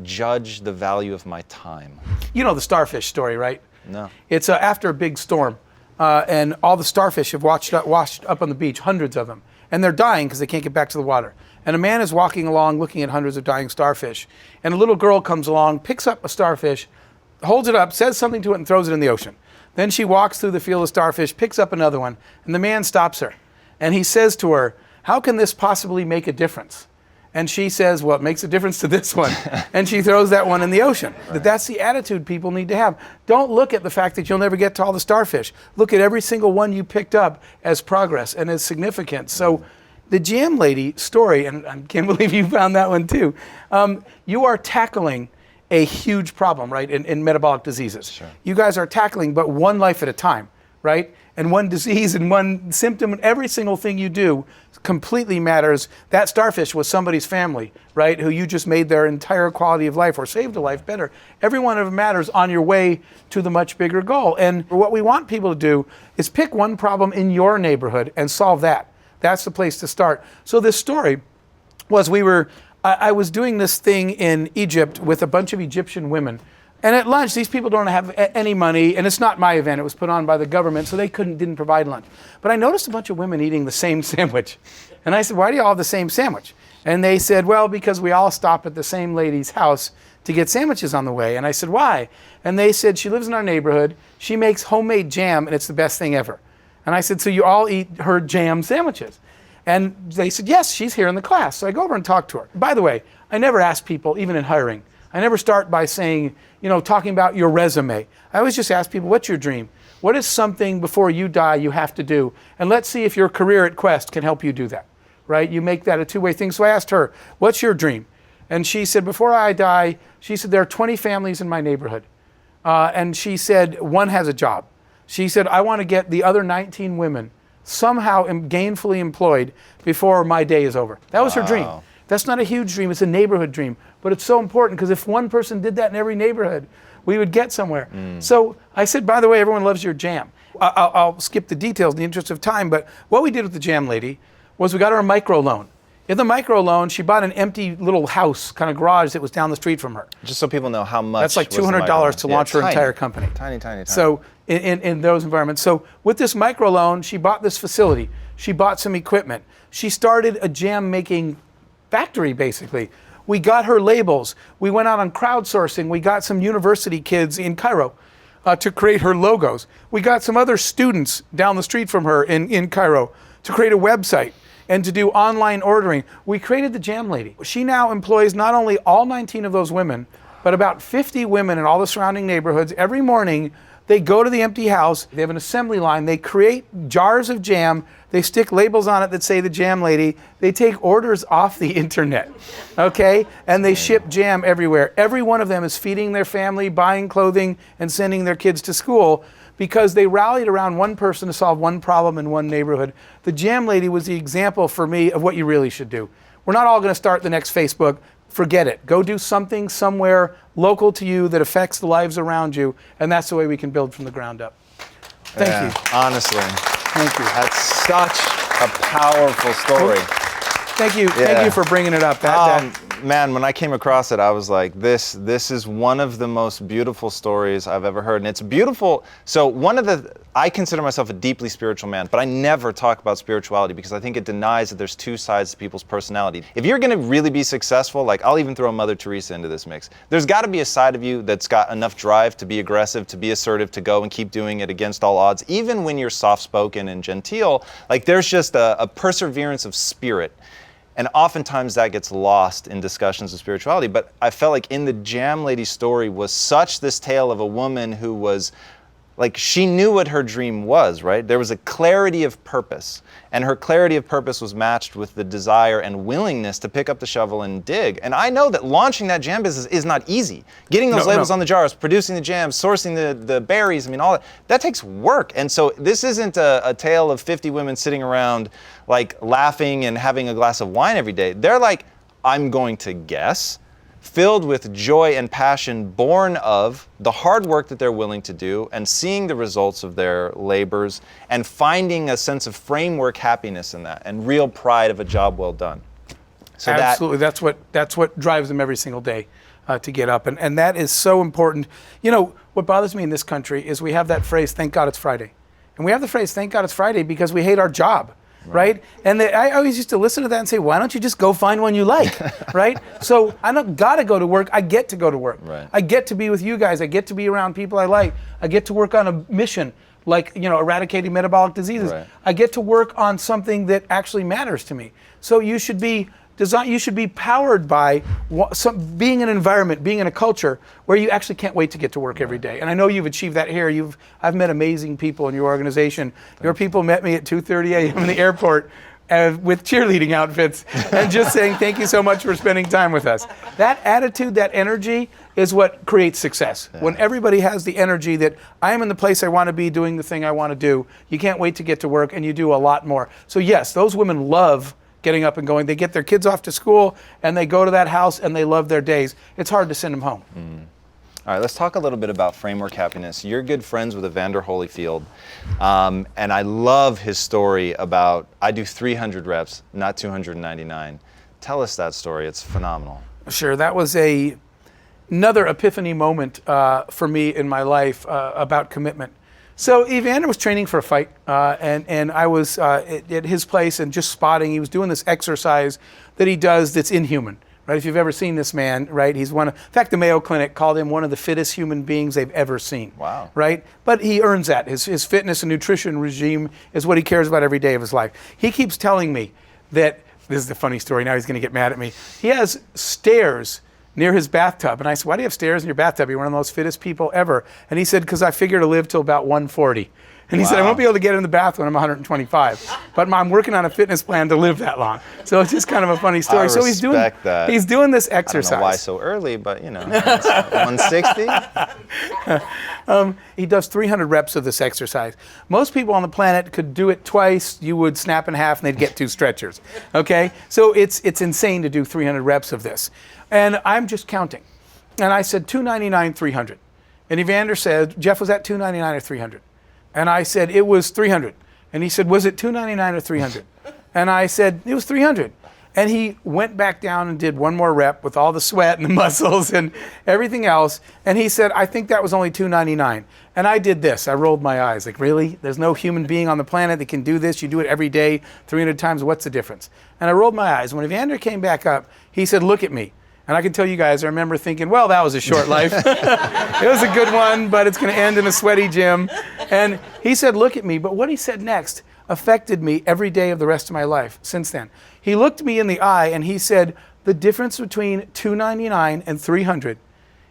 judge the value of my time. You know the starfish story, right? No. It's after a big storm, and all the starfish have washed up on the beach, hundreds of them, and they're dying because they can't get back to the water. And a man is walking along looking at hundreds of dying starfish, and a little girl comes along, picks up a starfish, holds it up, says something to it, and throws it in the ocean. Then she walks through the field of starfish, picks up another one, and the man stops her. And he says to her, how can this possibly make a difference? And she says, well, it makes a difference to this one. And she throws that one in the ocean. Right. That's the attitude people need to have. Don't look at the fact that you'll never get to all the starfish. Look at every single one you picked up as progress and as significant. So the jam lady story, and I can't believe you found that one too, you are tackling a huge problem, right, in metabolic diseases. Sure. You guys are tackling but one life at a time, right? And one disease and one symptom, and every single thing you do completely matters. That starfish was somebody's family, right, who you just made their entire quality of life or saved a life better. Every one of them matters on your way to the much bigger goal. And what we want people to do is pick one problem in your neighborhood and solve that. That's the place to start. So this story was I was doing this thing in Egypt with a bunch of Egyptian women And at lunch, these people don't have any money, and it's not my event. It was put on by the government, so they didn't provide lunch. But I noticed a bunch of women eating the same sandwich. And I said, why do you all have the same sandwich? And they said, well, because we all stop at the same lady's house to get sandwiches on the way. And I said, why? And they said, she lives in our neighborhood. She makes homemade jam, and it's the best thing ever. And I said, so you all eat her jam sandwiches? And they said, yes, she's here in the class. So I go over and talk to her. By the way, I never ask people, even in hiring, I never start by saying, talking about your resume. I always just ask people, what's your dream? What is something before you die you have to do? And let's see if your career at Quest can help you do that, right? You make that a two-way thing. So I asked her, what's your dream? And she said, before I die, she said, there are 20 families in my neighborhood. And she said, one has a job. She said, I want to get the other 19 women somehow gainfully employed before my day is over. That was her dream. That's not a huge dream, it's a neighborhood dream. But it's so important because if one person did that in every neighborhood, we would get somewhere. So I said, by the way, everyone loves your jam. I'll skip the details in the interest of time, but what we did with the jam lady was we got her a micro loan. In the micro loan, she bought an empty little house, kind of garage that was down the street from her. Just so people know how much. That's like $200 to launch her entire company. Tiny. So in those environments. So with this micro loan, she bought this facility. She bought some equipment. She started a jam making factory, basically. We got her labels. We went out on crowdsourcing. We got some university kids in Cairo to create her logos. We got some other students down the street from her in Cairo to create a website and to do online ordering. We created the Jam Lady. She now employs not only all 19 of those women, but about 50 women in all the surrounding neighborhoods. Every morning, they go to the empty house, they have an assembly line, they create jars of jam, they stick labels on it that say the Jam Lady, they take orders off the internet, okay? And they ship jam everywhere. Every one of them is feeding their family, buying clothing, and sending their kids to school because they rallied around one person to solve one problem in one neighborhood. The Jam Lady was the example for me of what you really should do. We're not all gonna start the next Facebook. Forget it. Go do something somewhere local to you that affects the lives around you, and that's the way we can build from the ground up. Thank you. Honestly. Thank you. That's such a powerful story. Thank you. Yeah. Thank you for bringing it up. Man, when I came across it, I was like, this is one of the most beautiful stories I've ever heard. And it's beautiful. So I consider myself a deeply spiritual man, but I never talk about spirituality because I think it denies that there's two sides to people's personality. If you're going to really be successful, like I'll even throw Mother Teresa into this mix, there's got to be a side of you that's got enough drive to be aggressive, to be assertive, to go and keep doing it against all odds. Even when you're soft-spoken and genteel, like there's just a perseverance of spirit. And oftentimes that gets lost in discussions of spirituality. But I felt like in the Jam Lady story was such this tale of a woman who was, like, she knew what her dream was, right? There was a clarity of purpose. And her clarity of purpose was matched with the desire and willingness to pick up the shovel and dig. And I know that launching that jam business is not easy. Getting those labels on the jars, producing the jams, sourcing the berries, I mean, all that takes work. And so this isn't a tale of 50 women sitting around like laughing and having a glass of wine every day. They're like, I'm going to guess, filled with joy and passion born of the hard work that they're willing to do and seeing the results of their labors and finding a sense of framework happiness in that and real pride of a job well done. So absolutely, that's what drives them every single day to get up. And that is so important. You know, what bothers me in this country is we have that phrase, thank God it's Friday. And we have the phrase, thank God it's Friday, because we hate our job. Right? And I always used to listen to that and say, why don't you just go find one you like? Right? So I don't gotta go to work, I get to go to work. Right. I get to be with you guys, I get to be around people I like, I get to work on a mission like, eradicating metabolic diseases. Right. I get to work on something that actually matters to me. So you should be powered by being in an environment, being in a culture where you actually can't wait to get to work every day. And I know you've achieved that here. I've met amazing people in your organization. Your people met me at 2:30 a.m. in the airport with cheerleading outfits and just saying thank you so much for spending time with us. That attitude, that energy is what creates success. Yeah. When everybody has the energy that I am in the place I want to be doing the thing I want to do, you can't wait to get to work and you do a lot more. So yes, those women love getting up and going. They get their kids off to school and they go to that house and they love their days. It's hard to send them home. All right, let's talk a little bit about framework happiness. You're good friends with Evander Holyfield, and I love his story about, I do 300 reps, not 299. Tell us that story, it's phenomenal. Sure, that was a another epiphany moment for me in my life about commitment. So Evander was training for a fight, and I was at his place and just spotting. He was doing this exercise that he does that's inhuman, right? If you've ever seen this man, right? He's in fact, the Mayo Clinic called him one of the fittest human beings they've ever seen. Wow. Right? But he earns that. His fitness and nutrition regime is what he cares about every day of his life. He keeps telling me that, this is the funny story, now he's going to get mad at me. He has stairs near his bathtub. And I said, why do you have stairs in your bathtub? You're one of the most fittest people ever. And he said, because I figure to live till about 140. And he said, I won't be able to get in the bath when I'm 125. But I'm working on a fitness plan to live that long. So it's just kind of a funny story. So he's doing this exercise. I don't know why so early, but 160. He does 300 reps of this exercise. Most people on the planet could do it twice. You would snap in half and they'd get 2 stretchers. Okay? So it's insane to do 300 reps of this. And I'm just counting. And I said 299, 300. And Evander said, Jeff, was that 299 or 300? And I said, it was 300. And he said, was it 299 or 300? And I said, it was 300. And he went back down and did one more rep with all the sweat and the muscles and everything else. And he said, I think that was only 299. And I did this. I rolled my eyes. Like, really? There's no human being on the planet that can do this. You do it every day, 300 times. What's the difference? And I rolled my eyes. When Evander came back up, he said, look at me. And I can tell you guys, I remember thinking, well, that was a short life. It was a good one, but it's going to end in a sweaty gym. And he said, look at me. But what he said next affected me every day of the rest of my life since then. He looked me in the eye and he said, the difference between 299 and 300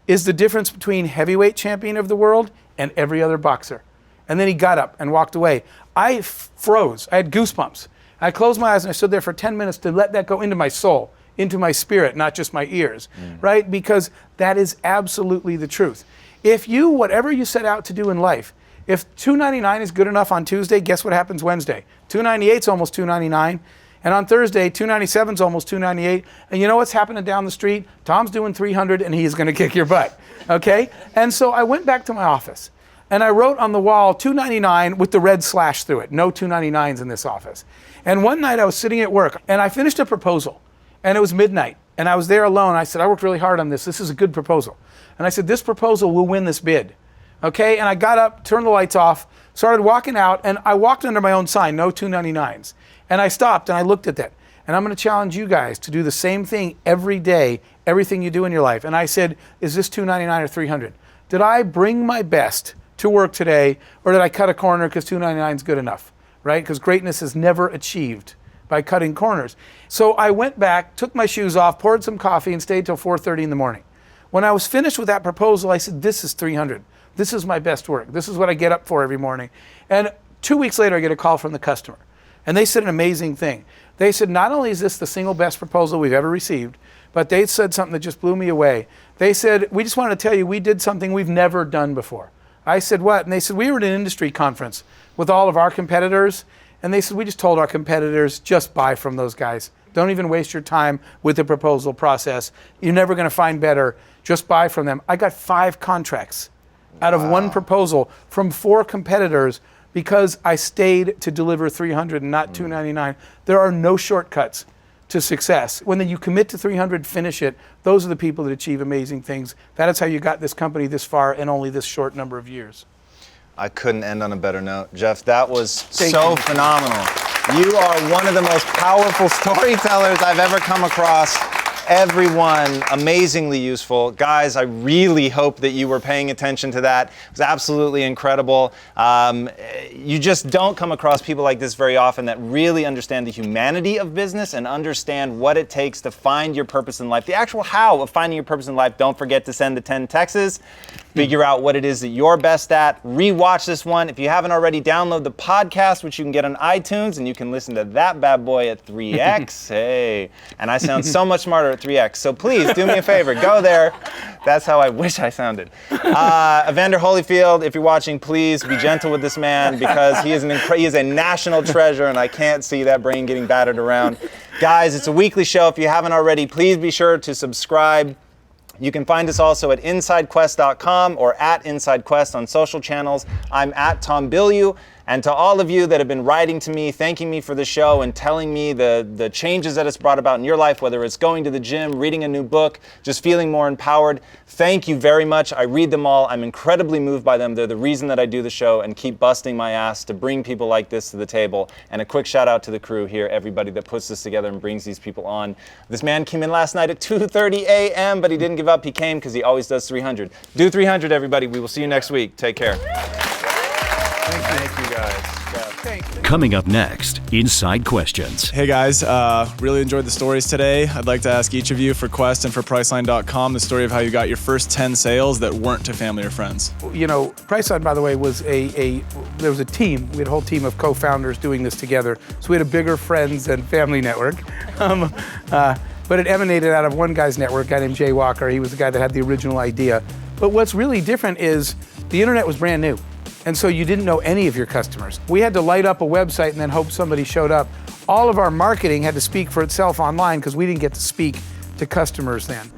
is the difference between heavyweight champion of the world and every other boxer. And then he got up and walked away. I froze. I had goosebumps. I closed my eyes and I stood there for 10 minutes to let that go into my soul, into my spirit, not just my ears, right? Because that is absolutely the truth. If you, whatever you set out to do in life, if 299 is good enough on Tuesday, guess what happens Wednesday? 298 is almost 299. And on Thursday, 297 is almost 298. And you know what's happening down the street? Tom's doing 300 and he's going to kick your butt, okay? And so I went back to my office and I wrote on the wall 299 with the red slash through it. No 299s in this office. And one night I was sitting at work and I finished a proposal. And it was midnight, and I was there alone. I said, I worked really hard on this. This is a good proposal. And I said, this proposal will win this bid. Okay? And I got up, turned the lights off, started walking out, and I walked under my own sign, no 299s. And I stopped, and I looked at that. And I'm going to challenge you guys to do the same thing every day, everything you do in your life. And I said, is this 299 or 300? Did I bring my best to work today, or did I cut a corner because 299 is good enough? Right? Because greatness is never achieved by cutting corners. So I went back, took my shoes off, poured some coffee, and stayed till 4:30 in the morning. When I was finished with that proposal, I said, this is 300. This is my best work. This is what I get up for every morning. And 2 weeks later, I get a call from the customer. And they said an amazing thing. They said, not only is this the single best proposal we've ever received, but they said something that just blew me away. They said, we just wanted to tell you we did something we've never done before. I said, what? And they said, we were at an industry conference with all of our competitors. And they said, we just told our competitors, just buy from those guys. Don't even waste your time with the proposal process. You're never going to find better. Just buy from them. I got 5 contracts out of one proposal from 4 competitors because I stayed to deliver 300 and not 299. There are no shortcuts to success. When you commit to 300, finish it. Those are the people that achieve amazing things. That is how you got this company this far in only this short number of years. I couldn't end on a better note. Jeff, that was so phenomenal. You are one of the most powerful storytellers I've ever come across. Everyone amazingly useful. Guys, I really hope that you were paying attention to that. It was absolutely incredible. You just don't come across people like this very often that really understand the humanity of business and understand what it takes to find your purpose in life. The actual how of finding your purpose in life. Don't forget to send the 10 texts. Figure out what it is that you're best at. Rewatch this one. If you haven't already, download the podcast, which you can get on iTunes, and you can listen to that bad boy at 3x. Hey, and I sound so much smarter at 3x. So please do me a favor, go there. That's how I wish I sounded. Evander Holyfield, if you're watching, please be gentle with this man because he is a national treasure, and I can't see that brain getting battered around. Guys, it's a weekly show. If you haven't already, please be sure to subscribe. You can find us also at InsideQuest.com or at InsideQuest on social channels. I'm at Tom Bilyeu. And to all of you that have been writing to me, thanking me for the show and telling me the changes that it's brought about in your life, whether it's going to the gym, reading a new book, just feeling more empowered, thank you very much. I read them all. I'm incredibly moved by them. They're the reason that I do the show and keep busting my ass to bring people like this to the table. And a quick shout out to the crew here, everybody that puts this together and brings these people on. This man came in last night at 2:30 a.m., but he didn't give up. He came because he always does 300. Do 300, everybody. We will see you next week. Take care. Thank you, guys. Coming up next, Inside Questions. Hey guys, really enjoyed the stories today. I'd like to ask each of you for Quest and for Priceline.com the story of how you got your first 10 sales that weren't to family or friends. You know, Priceline, by the way, was there was a team. We had a whole team of co-founders doing this together. So we had a bigger friends and family network. But it emanated out of one guy's network, a guy named Jay Walker. He was the guy that had the original idea. But what's really different is the internet was brand new. And so you didn't know any of your customers. We had to light up a website and then hope somebody showed up. All of our marketing had to speak for itself online because we didn't get to speak to customers then.